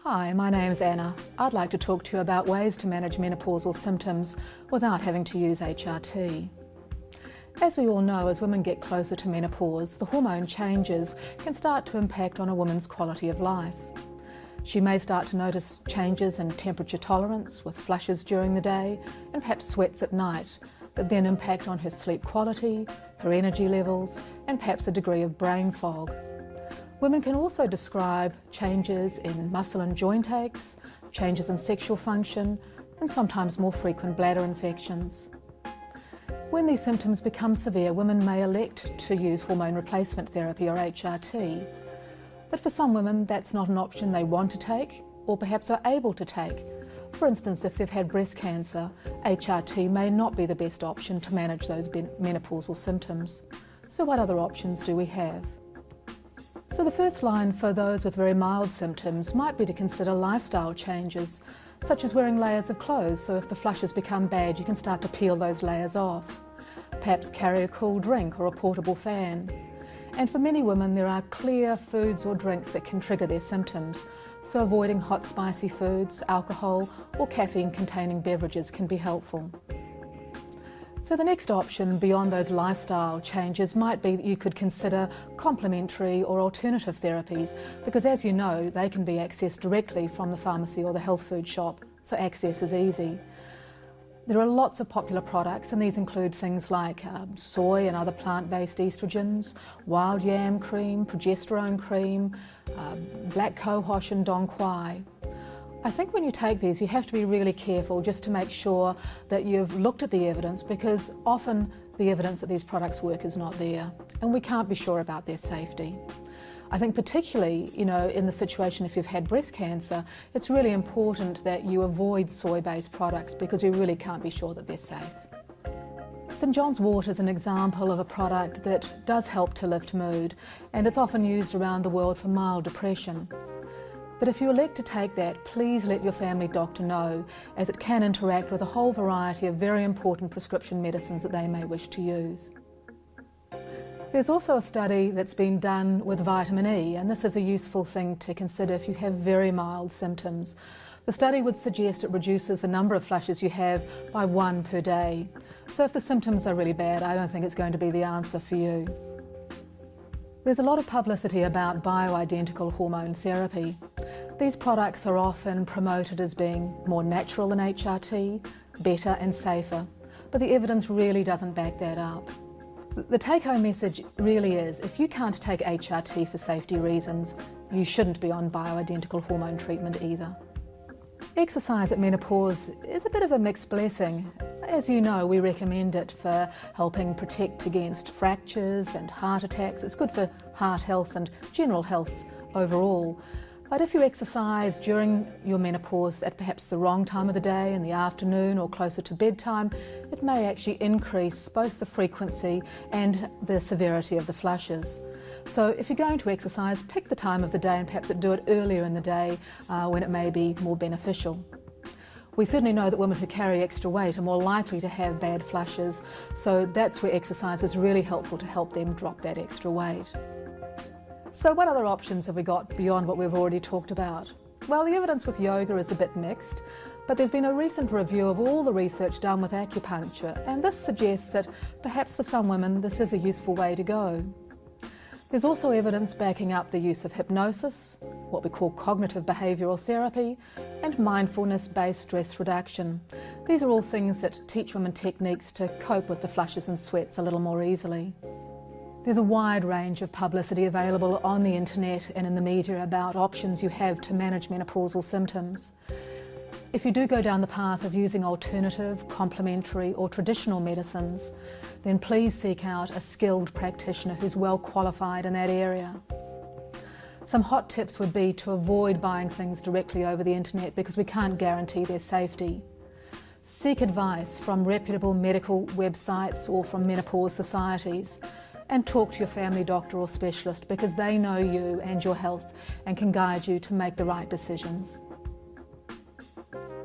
Hi, my name's Anna. I'd like to talk to you about ways to manage menopausal symptoms without having to use HRT. As we all know, as women get closer to menopause, the hormone changes can start to impact on a woman's quality of life. She may start to notice changes in temperature tolerance with flushes during the day and perhaps sweats at night that then impact on her sleep quality, her energy levels and perhaps a degree of brain fog. Women can also describe changes in muscle and joint aches, changes in sexual function, and sometimes more frequent bladder infections. When these symptoms become severe, women may elect to use hormone replacement therapy or HRT. But for some women, that's not an option they want to take or perhaps are able to take. For instance, if they've had breast cancer, HRT may not be the best option to manage those menopausal symptoms. So what other options do we have? So the first line for those with very mild symptoms might be to consider lifestyle changes, such as wearing layers of clothes, so if the flushes become bad you can start to peel those layers off. Perhaps carry a cool drink or a portable fan. And for many women there are clear foods or drinks that can trigger their symptoms, so avoiding hot spicy foods, alcohol or caffeine containing beverages can be helpful. So the next option beyond those lifestyle changes might be that you could consider complementary or alternative therapies, because as you know they can be accessed directly from the pharmacy or the health food shop, so access is easy. There are lots of popular products and these include things like soy and other plant-based estrogens, wild yam cream, progesterone cream, black cohosh and dong quai. I think when you take these you have to be really careful just to make sure that you've looked at the evidence, because often the evidence that these products work is not there and we can't be sure about their safety. I think particularly, in the situation if you've had breast cancer, it's really important that you avoid soy-based products because we really can't be sure that they're safe. St John's wort is an example of a product that does help to lift mood, and it's often used around the world for mild depression. But if you elect to take that, please let your family doctor know, as it can interact with a whole variety of very important prescription medicines that they may wish to use. There's also a study that's been done with vitamin E, and this is a useful thing to consider if you have very mild symptoms. The study would suggest it reduces the number of flushes you have by 1 per day. So if the symptoms are really bad, I don't think it's going to be the answer for you. There's a lot of publicity about bioidentical hormone therapy. These products are often promoted as being more natural than HRT, better and safer, but the evidence really doesn't back that up. The take-home message really is, if you can't take HRT for safety reasons, you shouldn't be on bioidentical hormone treatment either. Exercise at menopause is a bit of a mixed blessing. As you know, we recommend it for helping protect against fractures and heart attacks. It's good for heart health and general health overall. But if you exercise during your menopause at perhaps the wrong time of the day, in the afternoon or closer to bedtime, it may actually increase both the frequency and the severity of the flushes. So if you're going to exercise, pick the time of the day and perhaps do it earlier in the day when it may be more beneficial. We certainly know that women who carry extra weight are more likely to have bad flushes, so that's where exercise is really helpful to help them drop that extra weight. So what other options have we got beyond what we've already talked about? Well, the evidence with yoga is a bit mixed, but there's been a recent review of all the research done with acupuncture, and this suggests that perhaps for some women this is a useful way to go. There's also evidence backing up the use of hypnosis, what we call cognitive behavioural therapy, and mindfulness-based stress reduction. These are all things that teach women techniques to cope with the flushes and sweats a little more easily. There's a wide range of publicity available on the internet and in the media about options you have to manage menopausal symptoms. If you do go down the path of using alternative, complementary or traditional medicines, then please seek out a skilled practitioner who's well qualified in that area. Some hot tips would be to avoid buying things directly over the internet because we can't guarantee their safety. Seek advice from reputable medical websites or from menopause societies, and talk to your family doctor or specialist because they know you and your health and can guide you to make the right decisions.